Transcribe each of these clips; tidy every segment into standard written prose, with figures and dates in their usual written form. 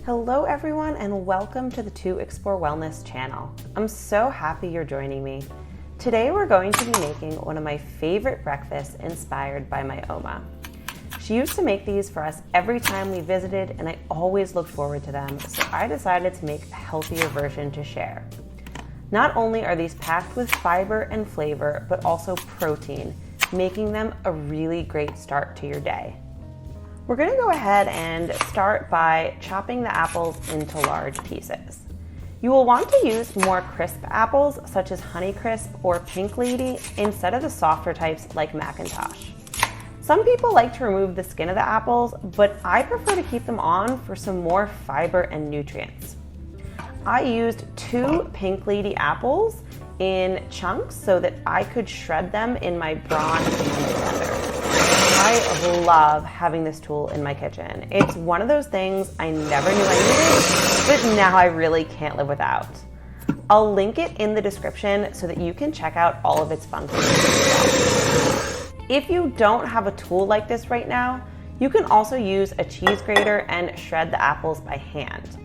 Hello everyone and welcome to the To Explore Wellness channel. I'm so happy you're joining me. Today we're going to be making one of my favorite breakfasts inspired by my Oma. She used to make these for us every time we visited and I always looked forward to them, so I decided to make a healthier version to share. Not only are these packed with fiber and flavor, but also protein, making them a really great start to your day. We're going to go ahead and start by chopping the apples into large pieces. You will want to use more crisp apples such as Honeycrisp or Pink Lady instead of the softer types like Macintosh. Some people like to remove the skin of the apples, but I prefer to keep them on for some more fiber and nutrients. I used 2 Pink Lady apples in chunks so that I could shred them in my Braun blender. I love having this tool in my kitchen. It's one of those things I never knew I needed, but now I really can't live without. I'll link it in the description so that you can check out all of its functions yourself. If you don't have a tool like this right now, you can also use a cheese grater and shred the apples by hand.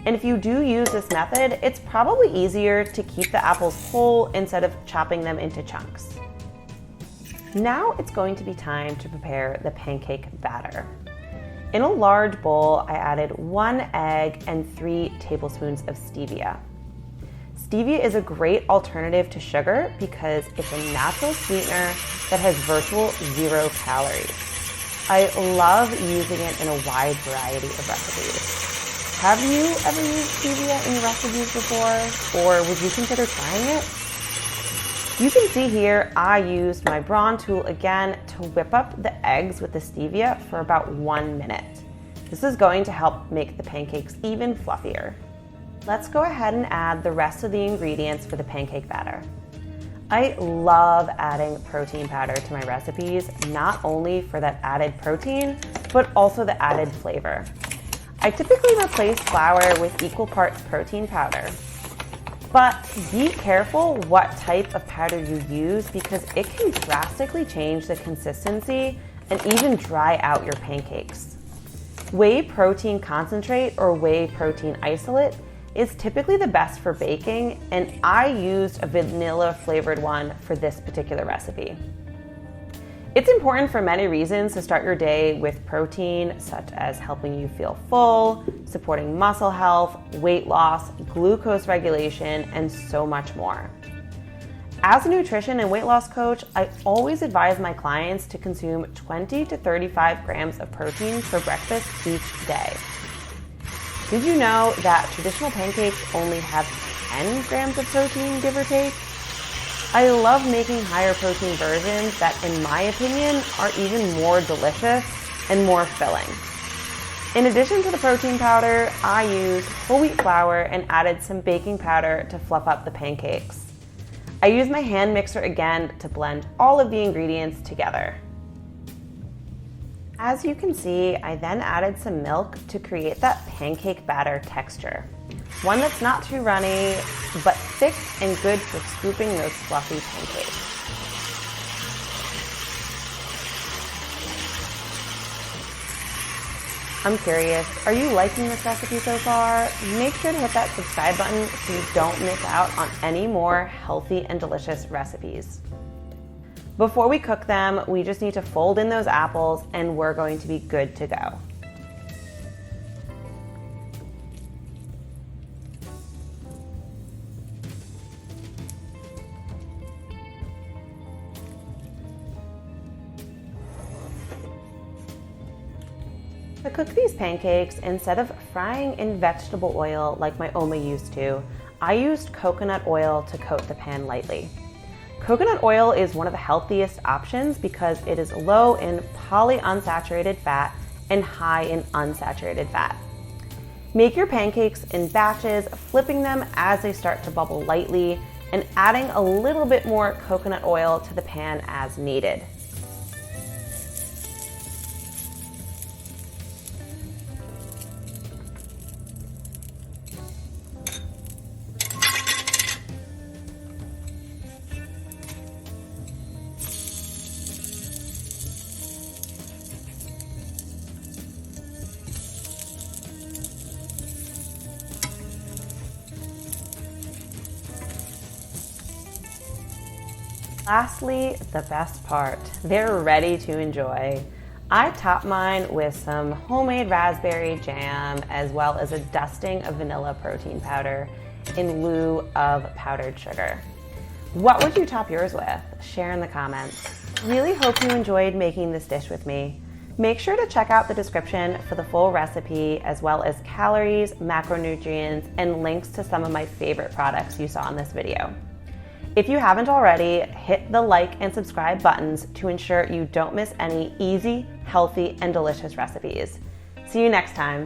And if you do use this method, it's probably easier to keep the apples whole instead of chopping them into chunks. Now it's going to be time to prepare the pancake batter. In a large bowl, I added 1 egg and 3 tablespoons of stevia. Stevia is a great alternative to sugar because it's a natural sweetener that has virtual 0 calories. I love using it in a wide variety of recipes. Have you ever used stevia in your recipes before, or would you consider trying it? You can see here I used my Braun tool again to whip up the eggs with the stevia for about 1 minute. This is going to help make the pancakes even fluffier. Let's go ahead and add the rest of the ingredients for the pancake batter. I love adding protein powder to my recipes, not only for that added protein, but also the added flavor. I typically replace flour with equal parts protein powder. But be careful what type of powder you use because it can drastically change the consistency and even dry out your pancakes. Whey protein concentrate or whey protein isolate is typically the best for baking, and I used a vanilla flavored one for this particular recipe. It's important for many reasons to start your day with protein, such as helping you feel full, supporting muscle health, weight loss, glucose regulation, and so much more. As a nutrition and weight loss coach, I always advise my clients to consume 20 to 35 grams of protein for breakfast each day. Did you know that traditional pancakes only have 10 grams of protein, give or take? I love making higher protein versions that, in my opinion, are even more delicious and more filling. In addition to the protein powder, I used whole wheat flour and added some baking powder to fluff up the pancakes. I used my hand mixer again to blend all of the ingredients together. As you can see, I then added some milk to create that pancake batter texture. One that's not too runny, but thick and good for scooping those fluffy pancakes. I'm curious, are you liking this recipe so far? Make sure to hit that subscribe button so you don't miss out on any more healthy and delicious recipes. Before we cook them, we just need to fold in those apples and we're going to be good to go. To cook these pancakes, instead of frying in vegetable oil like my Oma used to, I used coconut oil to coat the pan lightly. Coconut oil is one of the healthiest options because it is low in polyunsaturated fat and high in unsaturated fat. Make your pancakes in batches, flipping them as they start to bubble lightly and adding a little bit more coconut oil to the pan as needed. Lastly, the best part, they're ready to enjoy. I top mine with some homemade raspberry jam as well as a dusting of vanilla protein powder in lieu of powdered sugar. What would you top yours with? Share in the comments. Really hope you enjoyed making this dish with me. Make sure to check out the description for the full recipe as well as calories, macronutrients, and links to some of my favorite products you saw in this video. If you haven't already, hit the like and subscribe buttons to ensure you don't miss any easy, healthy, and delicious recipes. See you next time.